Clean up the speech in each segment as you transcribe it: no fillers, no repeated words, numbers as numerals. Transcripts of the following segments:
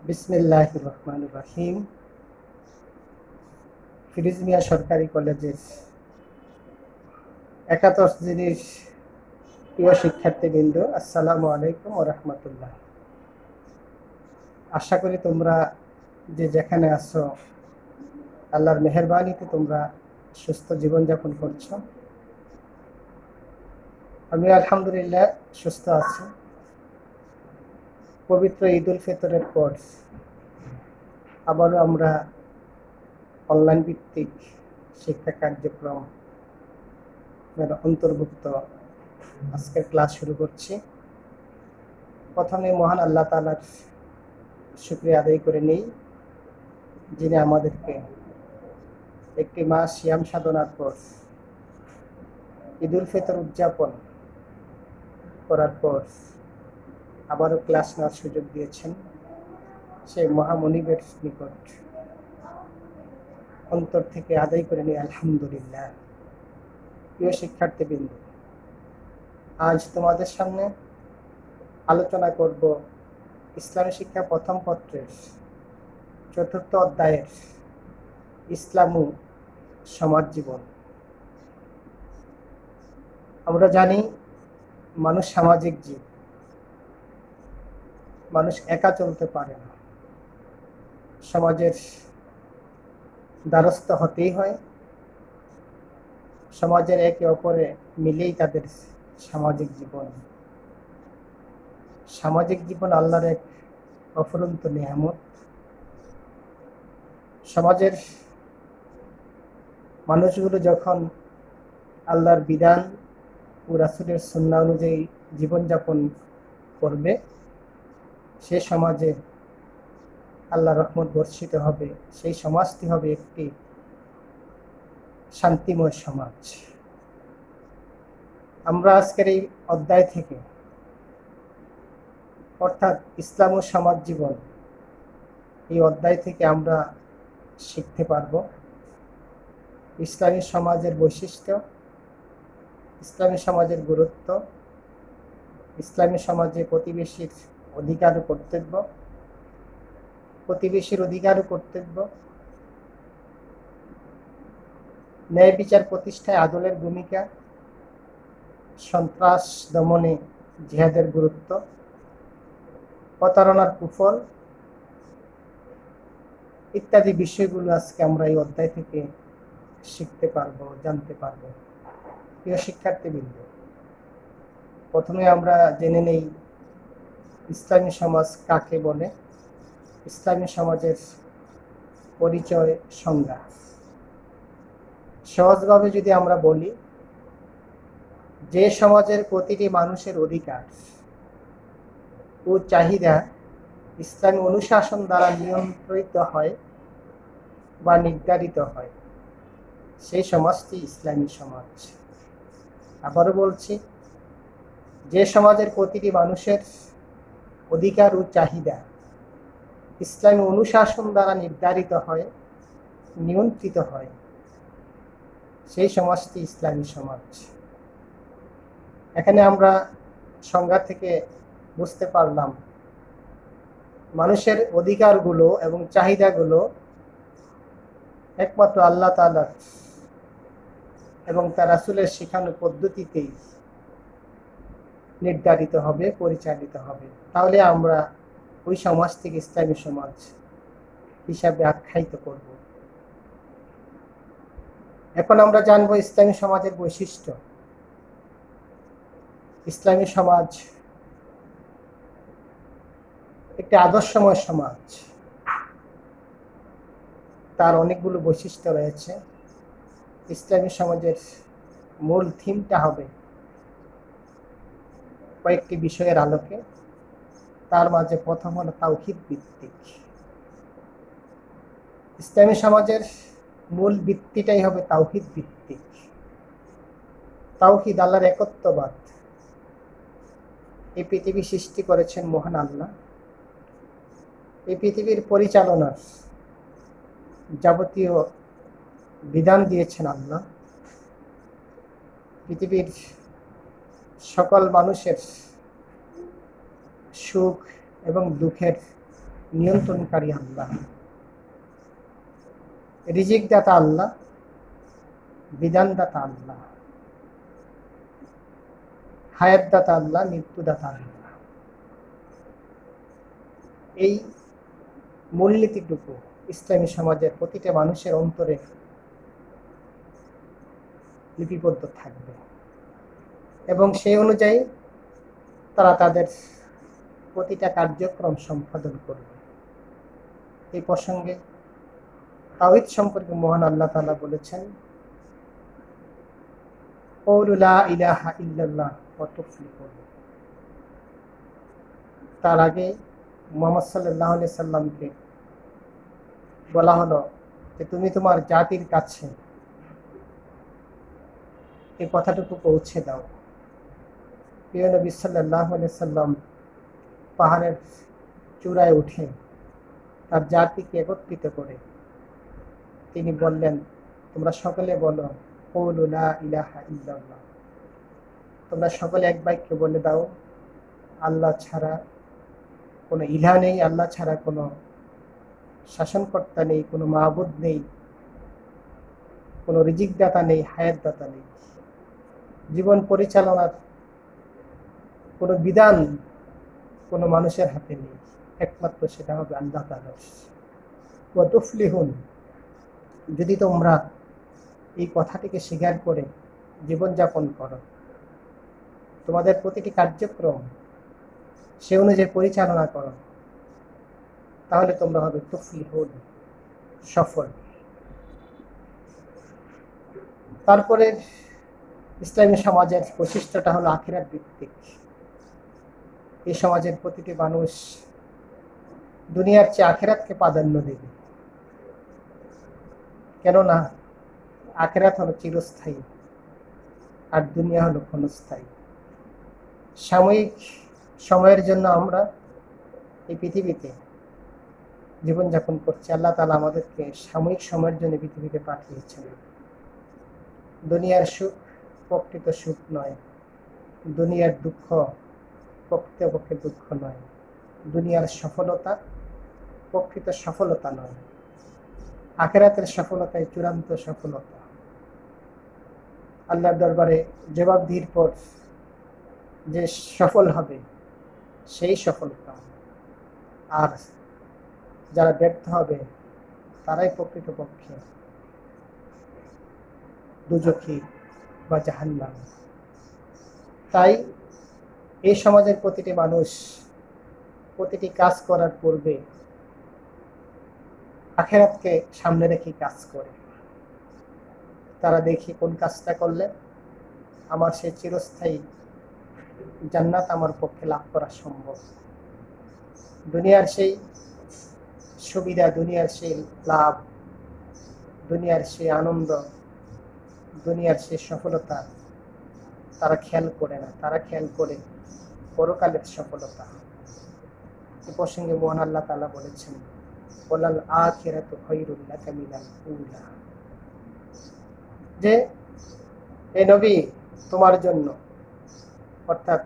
বিসমিল্লাহির রহমানির রহিম। ফিরোজ মিয়া সরকারি কলেজের একাদশ শ্রেণীর প্রিয় শিক্ষার্থীবৃন্দ, আসসালামু আলাইকুম ওয়া রাহমাতুল্লাহ। আশা করি তোমরা যে যেখানে আছো আল্লাহর মেহেরবানিতে তোমরা সুস্থ জীবনযাপন করছো। আমি আলহামদুলিল্লাহ সুস্থ আছি। পবিত্র ঈদ উল ফিতরের পর আবারও আমরা অনলাইন ভিত্তিক শিক্ষা কার্যক্রম অন্তর্ভুক্ত আজকের ক্লাস শুরু করছি। প্রথমে মহান আল্লাহ তাআলার শুকরিয়া আদায় করে নেই, যিনি আমাদেরকে একটি মাস সিয়াম সাধনার পর ঈদ উল ফিতর উদযাপন করার পর আবারও ক্লাস নেওয়ার সুযোগ দিয়েছেন। সেই মহামনিবের নিকট অন্তর থেকে আদায় করে নিই আলহামদুলিল্লাহ। প্রিয় শিক্ষার্থীবৃন্দ, আজ তোমাদের সামনে আলোচনা করব ইসলামী শিক্ষা প্রথম পত্রের ৪র্থ অধ্যায়ের ইসলাম ও সমাজ জীবন। আমরা জানি মানুষ সামাজিক জীব, মানুষ একা চলতে পারে না, সমাজের দ্বারস্থ হতেই হয়। সমাজের একে অপরে মিলেই তাদের সামাজিক জীবন। সামাজিক জীবন আল্লাহর এক অফুরন্ত নেয়ামত। সমাজের মানুষগুলো যখন আল্লাহর বিধান ও রাসূলের সুন্নাহ অনুযায়ী জীবনযাপন করবে, সে সমাজে আল্লাহর রহমত বর্ষিত হবে। সেই সমাজটি হবে একটি শান্তিময় সমাজ। আমরা আজকের এই অধ্যায় থেকে, অর্থাৎ ইসলাম ও সমাজ জীবন, এই অধ্যায় থেকে আমরা শিখতে পারব ইসলামী সমাজের বৈশিষ্ট্য, ইসলামী সমাজের গুরুত্ব, ইসলামী সমাজে প্রতিবেশীর অধিকার ও কর্তব্য, প্রতিবেশীর অধিকার ও কর্তব্য, ন্যায় বিচার প্রতিষ্ঠায় আদলের ভূমিকা, সন্ত্রাস দমনে জিহাদের গুরুত্ব, প্রতারণার কুফল ইত্যাদি বিষয়গুলো আজকে আমরা এই অধ্যায় থেকে শিখতে পারবো, জানতে পারবো। প্রিয় শিক্ষার্থীবৃন্দ, প্রথমে আমরা জেনে নেই ইসলামী সমাজ কাকে বলে। ইসলামী সমাজের পরিচয়, সংজ্ঞা। সহজভাবে যদি আমরা বলি, যে সমাজের প্রতিটি মানুষের অধিকার ও চাহিদা ইসলামী অনুশাসন দ্বারা নিয়ন্ত্রিত হয় বা নির্ধারিত হয়, সেই সমাজটি ইসলামী সমাজ। আবারও বলছি, যে সমাজের প্রতিটি মানুষের অধিকার ও চাহিদা ইসলামী অনুশাসন দ্বারা নির্ধারিত হয়, নিয়ন্ত্রিত হয়, সেই সমাজটি ইসলামী সমাজ। এখানে আমরা সংজ্ঞা থেকে বুঝতে পারলাম মানুষের অধিকারগুলো এবং চাহিদাগুলো একমাত্র আল্লাহ তাআলার এবং তার রাসূলের শেখানো পদ্ধতিতেই নির্ধারিত হবে, পরিচালিত হবে। তাহলে আমরা ওই সমাজটিকে ইসলামী সমাজ হিসাবে আখ্যায়িত করব। এখন আমরা জানব ইসলামী সমাজের বৈশিষ্ট্য। ইসলামী সমাজ একটি আদর্শময় সমাজ। তার অনেকগুলো বৈশিষ্ট্য রয়েছে। ইসলামী সমাজের মূল থিমটা হবে কয়েকটি বিষয়ের আলোকে। তার মাঝে প্রথম হলো তাওহীদ ভিত্তিক। ইসলামী সমাজের মূল ভিত্তিটাই হবে তাওহীদ ভিত্তিক। তাওহীদ, আল্লাহর একত্ববাদ। এই পৃথিবী সৃষ্টি করেছেন মহান আল্লাহ। এই পৃথিবীর পরিচালনার যাবতীয় বিধান দিয়েছেন আল্লাহ। পৃথিবীর সকল মানুষের সুখ এবং দুঃখের নিয়ন্ত্রণকারী আল্লাহ, রিজিক দাতা আল্লাহ, বিধানদাতা আল্লাহ, হায়াত দাতা আল্লাহ, মৃত্যুদাতা আল্লাহ। এই মূলনীতিটুকু ইসলামী সমাজের প্রতিটা মানুষের অন্তরে লিপিবদ্ধ থাকবে এবং সেই অনুযায়ী তারা তাদের প্রতিটা কার্যক্রম সম্পাদন করবে। এই প্রসঙ্গে তাওহীদ সম্পর্কে মহান আল্লাহ তাআলা বলেছেন, ক্বাউলু লা ইলাহা ইল্লাল্লাহ ওয়া তুফলিহুন। তার আগে মুহাম্মদ সাল্লাল্লাহু আলাইহি সাল্লামকে বলা হলো যে তুমি তোমার জাতির কাছে এই কথাটুকু পৌঁছে দাও। প্রিয় নবী সাল্লাল্লাহু আলাইহি সাল্লাম পাহাড়ের চূড়ায় উঠে তার জাতিকে একত্রিত করে তিনি বললেন, তোমরা সকলে বলো ক্বাউলু লা ইলাহা ইল্লাল্লাহ। তোমরা সকলে এক বাক্যে বলে দাও, আল্লাহ ছাড়া কোনো ইলাহ নেই, আল্লাহ ছাড়া কোনো শাসনকর্তা নেই, কোনো মাবুদ নেই, কোনো রিজিকদাতা নেই, হায়াতদাতা নেই। জীবন পরিচালনার কোনো বিধান কোনো মানুষের হাতে নেই, একমাত্র সেটা হবে আল্লাহ তাআলার। ওয়া তুফলিহুন, যদি তোমরা এই কথাটিকে স্বীকার করে জীবনযাপন করো, তোমাদের প্রতিটি কার্যক্রম সে অনুযায়ী পরিচালনা করো, তাহলে তোমরা হবে তুফলিহুন, সফল। তারপরে ইসলামী সমাজের বৈশিষ্ট্যটা হলো আখিরাত ভিত্তিক। এই সমাজের প্রতিটি মানুষ দুনিয়ার চেয়ে আখিরাতকে প্রাধান্য দেবে, কেননা আখিরাত হলো চিরস্থায়ী আর দুনিয়া হলো ক্ষণস্থায়ী। সাময়িক সময়ের জন্য আমরা এই পৃথিবীতে জীবনযাপন করছি। আল্লাহ তাআলা আমাদেরকে সাময়িক সময়ের জন্য পৃথিবীতে পাঠিয়েছেন। দুনিয়ার সুখ প্রকৃত সুখ নয়, দুনিয়ার দুঃখ প্রকৃতপক্ষে দুঃখ নয়, দুনিয়ার সফলতা প্রকৃত সফলতা নয়, আখিরাতের সফলতাই চূড়ান্ত সফলতা। আল্লাহর দরবারে জবাবদিহির পর যে সফল হবে সেই সফলতা, আর যারা ব্যর্থ হবে তারাই প্রকৃতপক্ষে দুজখী বা জাহান্নাম। তাই এই সমাজের প্রতিটি মানুষ প্রতিটি কাজ করার পূর্বে আখিরাতকে সামনে রেখে কাজ করে। তারা দেখি কোন কাজটা করলে আমার সেই চিরস্থায়ী জান্নাত আমার পক্ষে লাভ করা সম্ভব। দুনিয়ার সেই সুবিধা, দুনিয়ার সেই লাভ, দুনিয়ার সেই আনন্দ, দুনিয়ার সেই সফলতা তারা খেয়াল করে না, তারা খেয়াল করে পরকালের সফলতা। এই প্রসঙ্গে মহান আল্লাহ তাআলা বলেছেন, ওয়ালাল আখিরাতু খায়রুল লাকা মিনাল উলা। যে এই নবী তোমার জন্য, অর্থাৎ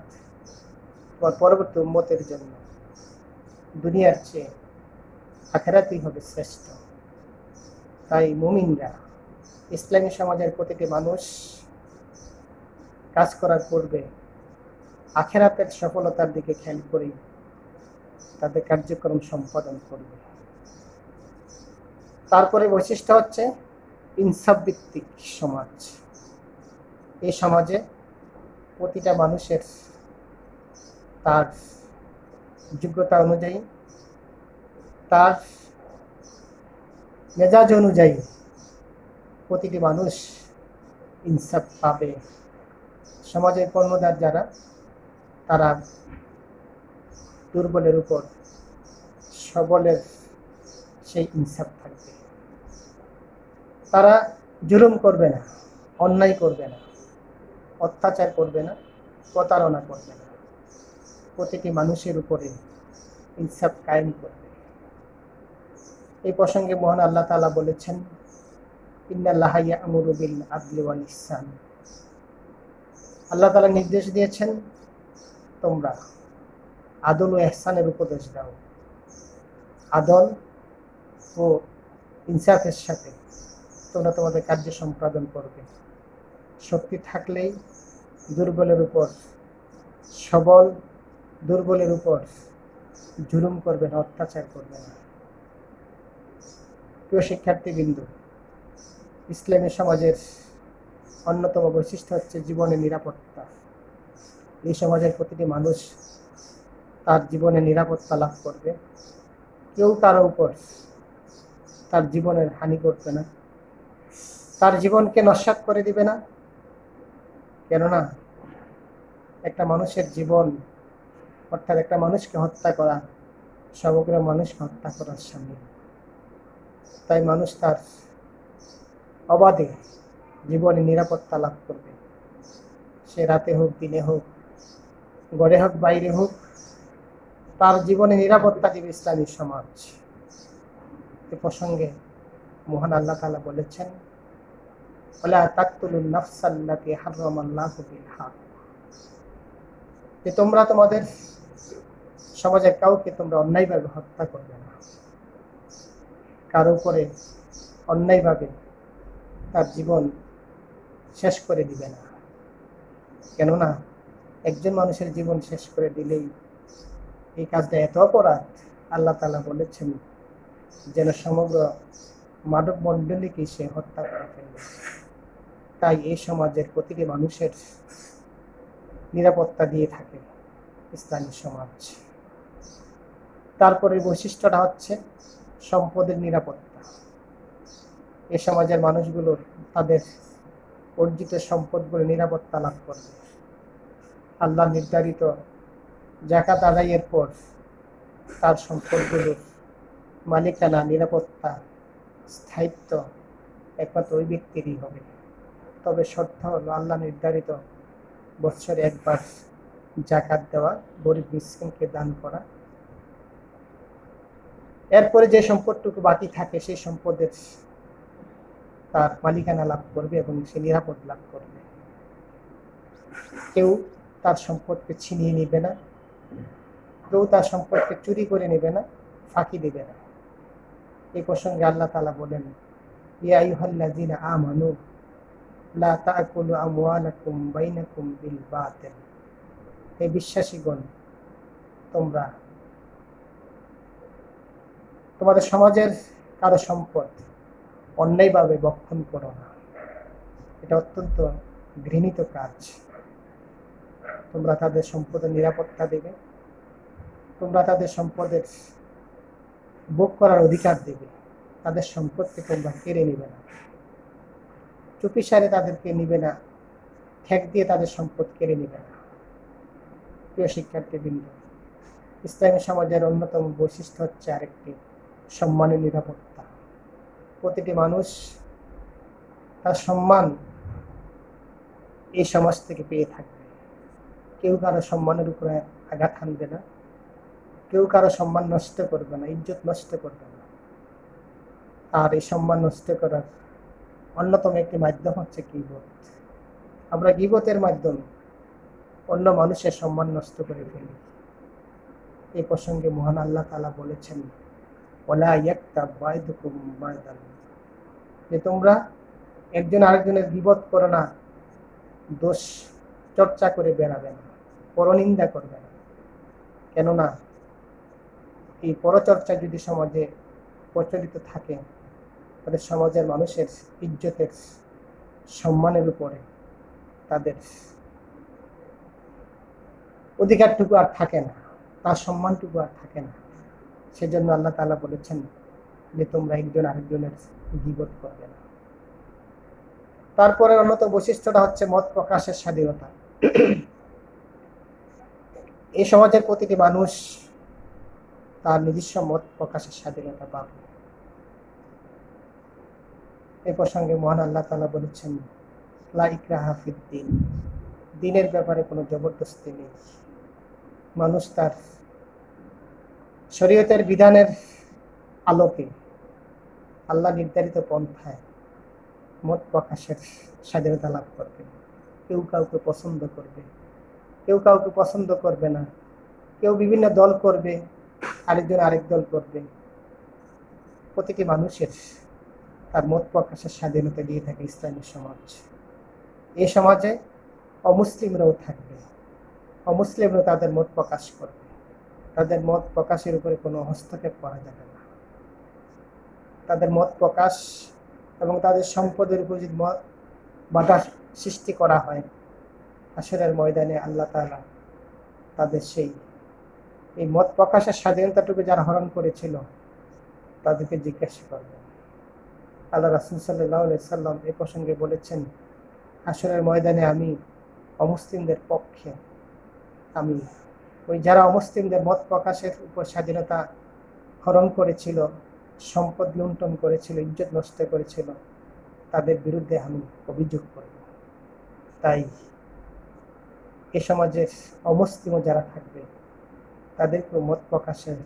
তোমার পরবর্তী উম্মতের জন্য দুনিয়ার চেয়ে আখিরাতই হবে শ্রেষ্ঠ। তাই মুমিনরা, ইসলামী সমাজের প্রতিটি মানুষ কাজ করার পূর্বে আখিরাতের সফলতার দিকে খেয়াল করে তাদের কার্যক্রম সম্পাদন করবে। তারপরে বৈশিষ্ট্য হচ্ছে ইনসাফ ভিত্তিক সমাজ। এই সমাজে প্রতিটা মানুষের তার যোগ্যতা অনুযায়ী, তার মেজাজ অনুযায়ী প্রতিটি মানুষ ইনসাফ পাবে। সমাজের কর্ণধার যারা, তারা দুর্বলের উপর সবলের সেই ইনসাফ থাকবে। তারা জুলুম করবে না, অন্যায় করবে না, অত্যাচার করবে না, প্রতারণা করবে না, প্রতিটি মানুষের উপরে ইনসাফ কায়েম করবে। এই প্রসঙ্গে মহান আল্লাহ তাআলা বলেছেন, ইন্নাল্লাহা ইয়া'মুরু বিল আদলি ওয়াল ইহসান। আল্লাহ তাআলা নির্দেশ দিয়েছেন, তোমরা আদল ও ইহসানের উপদেশ দাও। আদল ও ইনসাফের সাথে তোমরা তোমাদের কার্য সম্পাদন করবে। শক্তি থাকলেই দুর্বলের উপর, সবল দুর্বলের উপর জুলুম করবে না, অত্যাচার করবে না। প্রিয় শিক্ষার্থীবৃন্দ, ইসলামী সমাজের অন্যতম বৈশিষ্ট্য হচ্ছে জীবনের নিরাপত্তা। এই সমাজের প্রতিটি মানুষ তার জীবনে নিরাপত্তা লাভ করবে। কেউ কারো উপর তার জীবনের হানি করবে না, তার জীবনকে নস্যাৎ করে দিবে না। কেননা একটা মানুষের জীবন, অর্থাৎ একটা মানুষকে হত্যা করা সমগ্র মানুষকে হত্যা করার সামিল। তাই মানুষ তার অবাধে জীবনে নিরাপত্তা লাভ করবে। সে রাতে হোক, দিনে হোক, ঘরে হোক, বাইরে হোক, তার জীবনে নিরাপত্তা দিবে ইসলামী সমাজ। এ প্রসঙ্গে মহান আল্লাহ তাআলা বলেছেন, ওয়ালা তাকতুলুন নাফসাল্লাতী হারামাল্লাহু বিল হক, যে তোমরা তোমাদের সমাজের কাউকে তোমরা অন্যায়ভাবে হত্যা করবে না, কারো উপরে অন্যায়ভাবে তার জীবন শেষ করে দিবে না। কেননা একজন মানুষের জীবন শেষ করে দিলেই এই কাজটা এত অপরাধ, আল্লাহ তাআলা বলেছেন যেন সমগ্র মানব মণ্ডলীকে সে হত্যা করে ফেলবে। তাই এই সমাজের প্রতিটি মানুষের নিরাপত্তা দিয়ে থাকে ইসলামী সমাজ। তারপরে বৈশিষ্ট্যটা হচ্ছে সম্পদের নিরাপত্তা। এই সমাজের মানুষগুলো তাদের অর্জিত সম্পদগুলো নিরাপত্তা লাভ করবে। আল্লাহ নির্ধারিত যাকাত আদায়ের পর তার সম্পদগুলোর মালিকানা, নিরাপত্তা, স্থায়িত্ব একমাত্র ওই ব্যক্তিরই হবে। তবে শর্ত হলো আল্লাহ নির্ধারিত বছরে একবার যাকাত দেওয়া, গরিব মিসকিনকে দান করা। এরপরে যে সম্পদটুকু বাকি থাকে সেই সম্পদের তার মালিকানা লাভ করবে এবং সে নিরাপদ লাভ করবে। কেউ তার সম্পদকে ছিনিয়ে নিবে না, কেউ তার সম্পদকে চুরি করে নেবে না, ফাঁকি দিবে না। এই প্রসঙ্গে আল্লাহ তাআলা বলেন, ইয়া আইয়ুহাল্লাযীনা আমানু লা তাকুলু আমওয়ালাকুম বাইনাকুম বিল বাতিল, হে বিশ্বাসীগণ, তোমরা তোমাদের সমাজের কারো সম্পদ অন্যায়ভাবে ভক্ষণ করো না। এটা অত্যন্ত ঘৃণিত কাজ। তোমরা তাদের সম্পদের নিরাপত্তা দেবে, তোমরা তাদের সম্পদের ভোগ করার অধিকার দেবে। তাদের সম্পদকে তোমরা কেড়ে নেবে না, চুপিসারে তাদেরকে নিবে না, ঠেক দিয়ে তাদের সম্পদ কেড়ে নেবে না। প্রিয় শিক্ষার্থীবৃন্দ, ইসলামী সমাজের অন্যতম বৈশিষ্ট্য হচ্ছে আরেকটি, সম্মানের নিরাপত্তা। প্রতিটি মানুষ তার সম্মান এই সমাজ থেকে পেয়ে থাকবে। কেউ কারো সম্মানের উপরে আঘাত হানবে না, কেউ কারো সম্মান নষ্ট করবে না, ইজ্জত নষ্ট করবে না। আর এই সম্মান নষ্ট করার অন্যতম একটি মাধ্যম হচ্ছে গীবত। আমরা গীবতের মাধ্যমে অন্য মানুষের সম্মান নষ্ট করে ফেলি। এই প্রসঙ্গে মহান আল্লাহ তাআলা বলেছেন, ওয়ালা ইয়াগতাব বা'দুকুম বা'দান, যে তোমরা একজন আরেকজনের গীবত করো না, দোষ চর্চা করে বেড়াবে না, পরনিন্দা করবে না। কেননা এই পরচর্চা যদি সমাজে প্রচলিত থাকে তাহলে সমাজের মানুষের ইজ্জতের, সম্মানের উপরে তাদের অধিকারটুকু আর থাকে না, তার সম্মানটুকু আর থাকে না। সেজন্য আল্লাহ তাআলা বলেছেন যে তোমরা একজন আরেকজনের গীবত করবে না। তারপরে অন্যতম বৈশিষ্ট্যটা হচ্ছে মত প্রকাশের স্বাধীনতা। এই সমাজের প্রতিটি মানুষ তার নিজস্ব মত প্রকাশের স্বাধীনতা পাবে। এই প্রসঙ্গে মহান আল্লাহ তাআলা বলেছেন, লা ইকরাহা ফিদ্দিন, দিনের ব্যাপারে কোনো জবরদস্তি নেই। মানুষ তার শরীয়তের বিধানের আলোকে আল্লাহ নির্ধারিত পন্থায় মত প্রকাশের স্বাধীনতা লাভ করবে। কেউ কাউকে পছন্দ করবে, কেউ কাউকে পছন্দ করবে না, কেউ বিভিন্ন দল করবে, আরেকজন আরেক দল করবে। প্রতিটি মানুষের তার মত প্রকাশের স্বাধীনতা দিয়ে থাকে ইসলামী সমাজ। এই সমাজে অমুসলিমরাও থাকবে, অমুসলিমরাও তাদের মত প্রকাশ করবে, তাদের মত প্রকাশের উপরে কোনো হস্তক্ষেপ করা যাবে না। তাদের মত প্রকাশ এবং তাদের সম্পদের উপর যদি বাধা সৃষ্টি করা হয়, হাসরের ময়দানে আল্লাহ তাআলা তাদের এই মত প্রকাশের স্বাধীনতাটুকু যারা হরণ করেছিল তাদেরকে জিজ্ঞাসা করবেন। আল্লাহ রাসূল সাল্লাল্লাহু আলাইহি সাল্লাম এই প্রসঙ্গে বলেছেন, হাসরের ময়দানে আমি অমুসলিমদের পক্ষে, আমি ওই যারা অমুসলিমদের মত প্রকাশের উপর স্বাধীনতা হরণ করেছিল, সম্পদ লুণ্ঠন করেছিল, ইজ্জত নষ্ট করেছিল, তাদের বিরুদ্ধে আমি অভিযোগ করব। তাই এ সমাজের অমুসলিমও যারা থাকবে তাদেরকেও মত প্রকাশের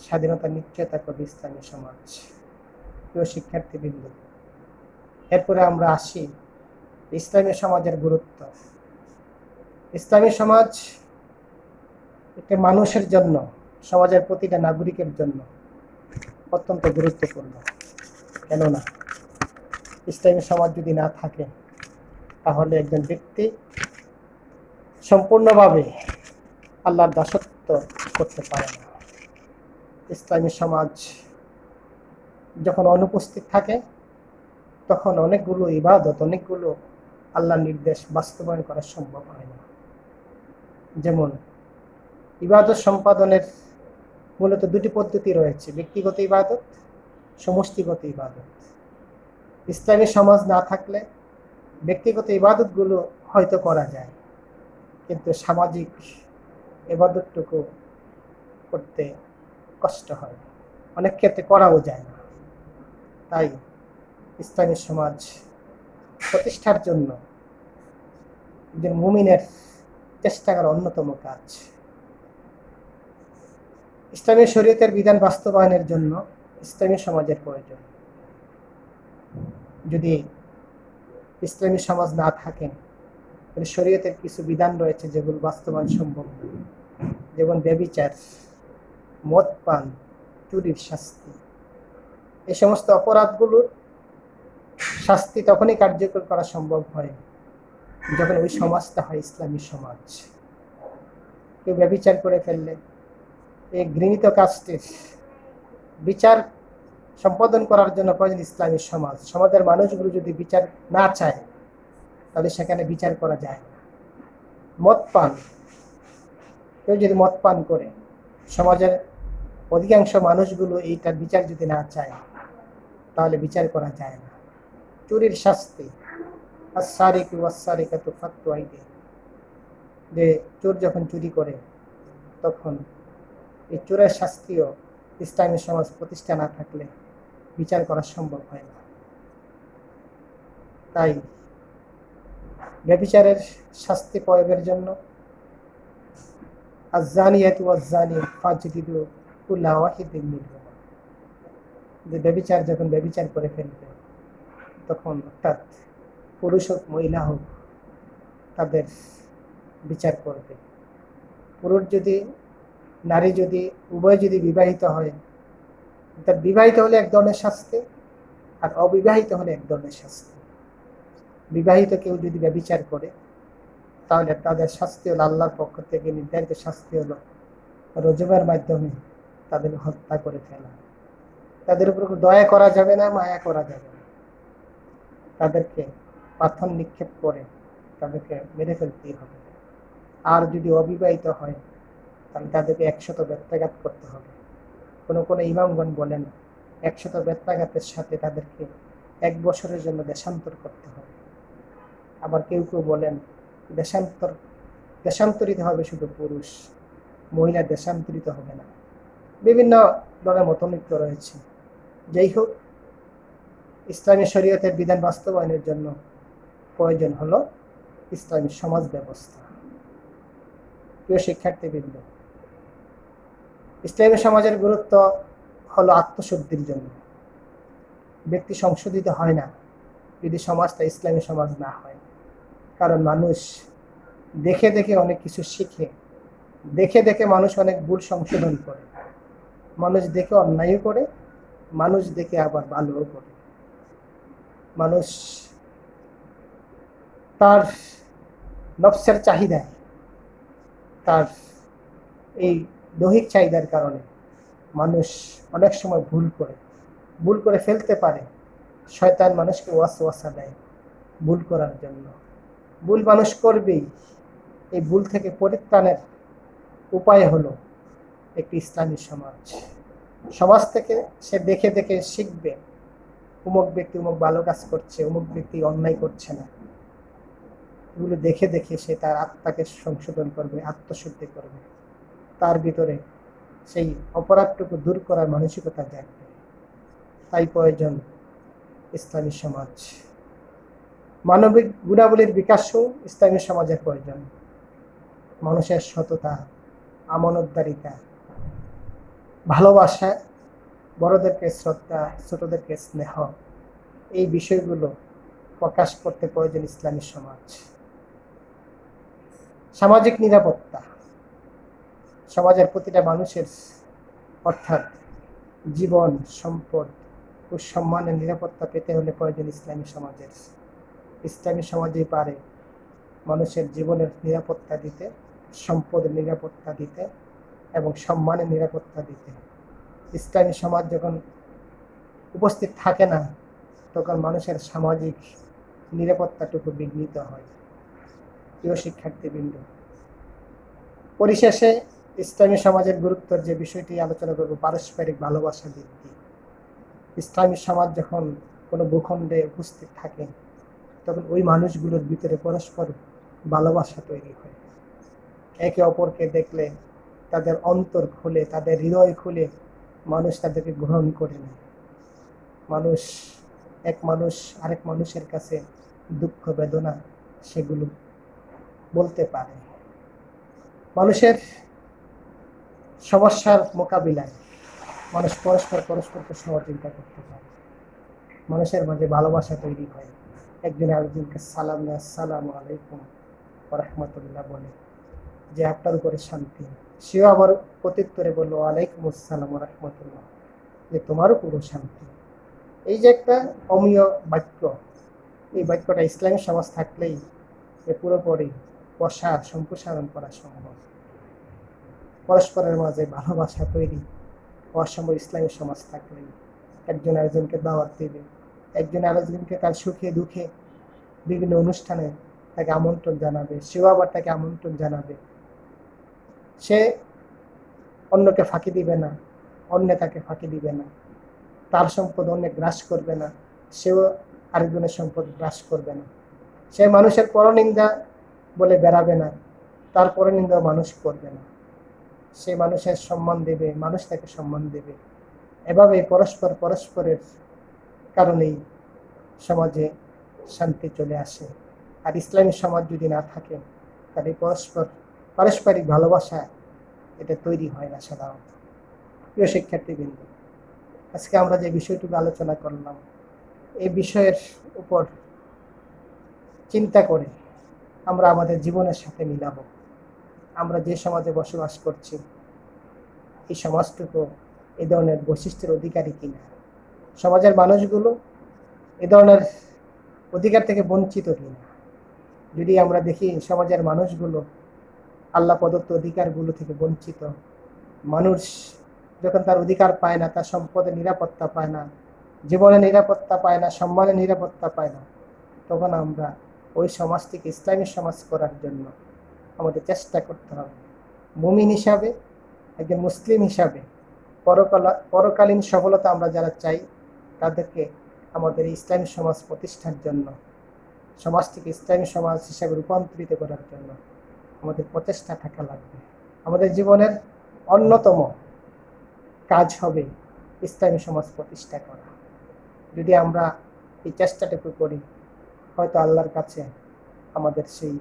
স্বাধীনতা নিশ্চয়তা করবে ইসলামী সমাজ। প্রিয় শিক্ষার্থীবৃন্দ, এরপরে আমরা আসি ইসলামী সমাজের গুরুত্ব। ইসলামী সমাজ একটা মানুষের জন্য, সমাজের প্রতিটা নাগরিকের জন্য অত্যন্ত গুরুত্বপূর্ণ। কেননা ইসলামী সমাজ যদি না থাকে তাহলে একজন ব্যক্তি সম্পূর্ণভাবে আল্লাহর দাসত্ব করতে পারে না। ইসলামী সমাজ যখন অনুপস্থিত থাকে তখন অনেকগুলো ইবাদত, অনেকগুলো আল্লাহর নির্দেশ বাস্তবায়ন করা সম্ভব হয় না। যেমন ইবাদত সম্পাদনের মূলত দুটি পদ্ধতি রয়েছে, ব্যক্তিগত ইবাদত, সমষ্টিগত ইবাদত। ইসলামী সমাজ না থাকলে ব্যক্তিগত ইবাদতগুলো হয়তো করা যায়, কিন্তু সামাজিক ইবাদতটুকু করতে কষ্ট হয়, অনেক ক্ষেত্রে করাও যায় না। তাই ইসলামী সমাজ প্রতিষ্ঠার জন্য একজন মুমিনের চেষ্টা করা অন্যতম কাজ। ইসলামী শরীয়তের বিধান বাস্তবায়নের জন্য ইসলামী সমাজের প্রয়োজন। যদি ইসলামী সমাজ না থাকে তাহলে শরীয়তের কিছু বিধান রয়েছে যেগুলো বাস্তবায়ন সম্ভব নয়, যেমন ব্যভিচার, মদ পান, চুরির শাস্তি। এই সমস্ত অপরাধগুলোর শাস্তি তখনই কার্যকর করা সম্ভব হয় যখন ওই সমাজটা হয় ইসলামী সমাজ। কেউ ব্যভিচার করে ফেললে এই ঘৃণিত কাজটির বিচার সম্পাদন করার জন্য প্রয়োজন ইসলামী সমাজ। সমাজের মানুষগুলো যদি বিচার না চায় তাহলে সেখানে বিচার করা যায় না। মদ পান, কেউ যদি মদ পান করে, সমাজের অধিকাংশ মানুষগুলো এইটার বিচার যদি না চায় তাহলে বিচার করা যায় না। চুরির শাস্তি, আস-সারিকু ওয়াস-সারিকাতু ফাক্তু আইদিহিম, যে চোর যখন চুরি করে তখন এই চোরের শাস্তিও ইসলামী সমাজ প্রতিষ্ঠা না থাকলে বিচার করা সম্ভব হয় না। তাই ব্যভিচারের শাস্তি প্রয়োগের জন্য আয-যানিয়াতু ওয়াজ-যানি ফাজলিদু কুল্লা ওয়াহিদিন মিনহুমা, যে ব্যভিচার যখন ব্যভিচার করে ফেলবে তখন অর্থাৎ পুরুষ হোক মহিলা হোক তাদের বিচার করবে। পুরুষ যদি, নারী যদি, উভয় যদি বিবাহিত হয়, অর্থাৎ বিবাহিত হলে এক ধরনের শাস্তি আর অবিবাহিত হলে এক ধরনের শাস্তি। বিবাহিত কেউ যদি ব্যভিচার করে তাহলে তাদের শাস্তি হলো আল্লাহর পক্ষ থেকে নির্ধারিত শাস্তি হলো রজমের মাধ্যমে তাদের হত্যা করে ফেলা। তাদের উপর দয়া করা যাবে না, মায়া করা যাবে না, তাদেরকে পাথর নিক্ষেপ করে তাদেরকে মেরে ফেলতেই হবে। আর যদি অবিবাহিত হয় তাহলে তাদেরকে 100 বেত্রাঘাত করতে হবে। কোনো ইমামগণ বলেন 100 বেত্রাঘাতের সাথে তাদেরকে 1 বছরের জন্য দেশান্তর করতে হবে। আবার কেউ কেউ বলেন দেশান্তরিত হবে শুধু পুরুষ, মহিলা দেশান্তরিত হবে না। বিভিন্ন ধরনের মতনৈক্য রয়েছে। যাই হোক, ইসলামী শরীয়তের বিধান বাস্তবায়নের জন্য প্রয়োজন হলো ইসলামী সমাজ ব্যবস্থা। প্রিয় শিক্ষার্থীবৃন্দ, ইসলামী সমাজের গুরুত্ব হলো আত্মশুদ্ধির জন্য। ব্যক্তি সংশোধিত হয় না যদি সমাজটা ইসলামী সমাজ না হয়। কারণ মানুষ দেখে দেখে অনেক কিছু শিখে, দেখে দেখে মানুষ অনেক ভুল সংশোধন করে, মানুষ দেখে অন্যায় করে, মানুষ দেখে আবার ভালোও করে। মানুষ তার নফসের চাহিদায়, তার এই দৈহিক চাহিদার কারণে মানুষ অনেক সময় ভুল করে ফেলতে পারে। শয়তান মানুষকে ওয়াসওয়াসা দেয় ভুল করার জন্য। ভুল মানুষ করবেই। এই ভুল থেকে পরিত্রাণের উপায় হলো একটি ইসলামী সমাজ। সমাজ থেকে সে দেখে দেখে শিখবে, অমুক ব্যক্তি অমুক ভালো কাজ করছে, অমুক ব্যক্তি অন্যায় করছে না। এগুলো দেখে দেখে সে তার আত্মাকে সংশোধন করবে, আত্মশুদ্ধি করবে, তার ভিতরে সেই অপরাধটুকু দূর করার মানসিকতা জাগবে। তাই প্রয়োজন ইসলামী সমাজ। মানবিক গুণাবলীর বিকাশও ইসলামী সমাজের প্রয়োজন। মানুষের সততা, আমানতদারিতা, ভালোবাসা, বড়দেরকে শ্রদ্ধা, ছোটদেরকে স্নেহ, এই বিষয়গুলো প্রকাশ করতে প্রয়োজন ইসলামী সমাজ। সামাজিক নিরাপত্তা, সমাজের প্রতিটা মানুষের অর্থাৎ জীবন, সম্পদ ও সম্মানের নিরাপত্তা পেতে হলে প্রয়োজন ইসলামী সমাজের। ইসলামী সমাজই পারে মানুষের জীবনের নিরাপত্তা দিতে, সম্পদের নিরাপত্তা দিতে এবং সম্মানের নিরাপত্তা দিতে। ইসলামী সমাজ যখন উপস্থিত থাকে না, তখন মানুষের সামাজিক নিরাপত্তাটুকু বিঘ্নিত হয়। প্রিয় শিক্ষার্থীবৃন্দ, পরিশেষে ইসলামী সমাজের গুরুত্বের যে বিষয়টি আলোচনা করব, পারস্পরিক ভালোবাসা বৃদ্ধি। ইসলামী সমাজ যখন কোনো ভূখণ্ডে উপস্থিত থাকে, তখন ওই মানুষগুলোর ভিতরে পরস্পর ভালোবাসা তৈরি হয়। একে অপরকে দেখলে তাদের অন্তর খুলে, তাদের হৃদয় খুলে মানুষ তাদেরকে গ্রহণ করে নেয়। এক মানুষ আরেক মানুষের কাছে দুঃখ বেদনা সেগুলো বলতে পারে। মানুষের সমস্যার মোকাবিলায় মানুষ পরস্পরকে সহযোগিতা করতে পারে। মানুষের মাঝে ভালোবাসা তৈরি হয়। একজন আরেকজনকে সালাম দেয়, আসসালামু আলাইকুম ওয়া রাহমাতুল্লাহ বলে, যে আপনার উপরে শান্তি। সেও আবার প্রত্যুত্তরে বলল, ওয়ালাইকুম আসসালাম ওয়া রাহমাতুল্লাহ, যে তোমার উপরও শান্তি। এই যে একটা অমীয় বাক্য, এই বাক্যটা ইসলামী সমাজ থাকলেই পুরোপুরি সম্প্রসারণ করা সম্ভব। পরস্পরের মাঝে ভালোবাসা তৈরি হওয়ার সময় ইসলামী সমাজ থাকলেই একজন আরেকজনকে দাওয়াত দেবে, একজন আরেকজনকে তার সুখে দুঃখে বিভিন্ন অনুষ্ঠানে তাকে আমন্ত্রণ জানাবে, সেও আবার তাকে আমন্ত্রণ জানাবে। সে অন্যকে ফাঁকি দিবে না, অন্য তাকে ফাঁকি দিবে না। তার সম্পদ অন্য গ্রাস করবে না, সেও আরেকজনের সম্পদ গ্রাস করবে না। সে মানুষের পরনিন্দা বলে বেড়াবে না, তার পরনিন্দা মানুষ করবে না। সে মানুষের সম্মান দেবে, মানুষ তাকে সম্মান দেবে। এভাবে পরস্পরের কারণেই সমাজে শান্তি চলে আসে। আর ইসলামী সমাজ যদি না থাকে, তাহলে পারস্পরিক ভালোবাসা এটা তৈরি হয় না সাধারণত। প্রিয় শিক্ষার্থীবৃন্দ, আজকে আমরা যে বিষয়টুকু আলোচনা করলাম, এই বিষয়ের উপর চিন্তা করে আমরা আমাদের জীবনের সাথে মিলাবো। আমরা যে সমাজে বসবাস করছি, এই সমাজটুকু এই ধরনের বৈশিষ্ট্যের অধিকারী কিনা, সমাজের মানুষগুলো এ ধরনের অধিকার থেকে বঞ্চিত কিনা। যদি আমরা দেখি সমাজের মানুষগুলো আল্লাহ প্রদত্ত অধিকারগুলো থেকে বঞ্চিত, মানুষ যখন তার অধিকার পায় না, তার সম্পদের নিরাপত্তা পায় না, জীবনের নিরাপত্তা পায় না, সম্মানের নিরাপত্তা পায় না, তখন আমরা ওই সমাজটিকে ইসলামী সমাজ করার জন্য আমাদের চেষ্টা করতে হবে। মুমিন হিসাবে, একজন মুসলিম হিসাবে পরকালীন সফলতা আমরা যারা চাই, তাদেরকে আমাদের ইসলামী সমাজ প্রতিষ্ঠার জন্য, সমাজটিকে ইসলামী সমাজ হিসাবে রূপান্তরিত করার জন্য আমাদের প্রচেষ্টা থাকা লাগবে। আমাদের জীবনের অন্যতম কাজ হবে ইসলামী সমাজ প্রতিষ্ঠা করা। যদি আমরা এই চেষ্টাটুকু করি, হয়তো আল্লাহর কাছে আমাদের সেই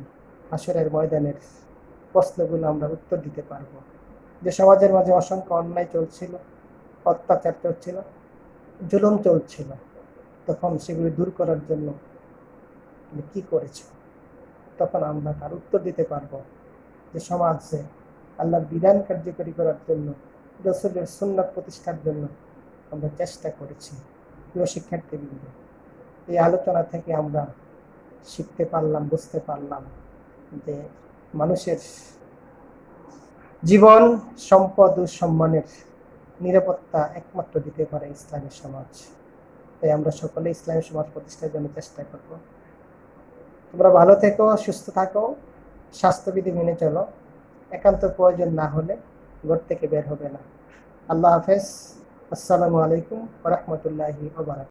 হাসরের ময়দানের প্রশ্নগুলো আমরা উত্তর দিতে পারবো। যে সমাজের মাঝে অসংখ্য অন্যায় চলছিল, অত্যাচার চলছিল, জুলুম চলছিল, তখন সেগুলি দূর করার জন্য তুমি কি করেছো, তখন আমরা তার উত্তর দিতে পারবো। যে সমাজে আল্লাহর বিধান কার্যকরী করার জন্য, রাসূলের সুন্নাত প্রতিষ্ঠার জন্য আমরা চেষ্টা করেছি। প্রিয় শিক্ষার্থীবৃন্দ, এই আলোচনা থেকে আমরা শিখতে পারলাম, বুঝতে পারলাম যে মানুষের জীবন, সম্পদ ও সম্মানের নিরাপত্তা একমাত্র দিতে পারে ইসলামী সমাজ। তাই আমরা সকলে ইসলামী সমাজ প্রতিষ্ঠার জন্য চেষ্টা করব। তোমরা ভালো থেকো, সুস্থ থাকো, স্বাস্থ্যবিধি মেনে চলো। একান্ত প্রয়োজন না হলে ঘর থেকে বের হবে না। আল্লাহ হাফেজ। আসসালামু আলাইকুম ওয়া রাহমাতুল্লাহি ওয়া বারাকাতুহু।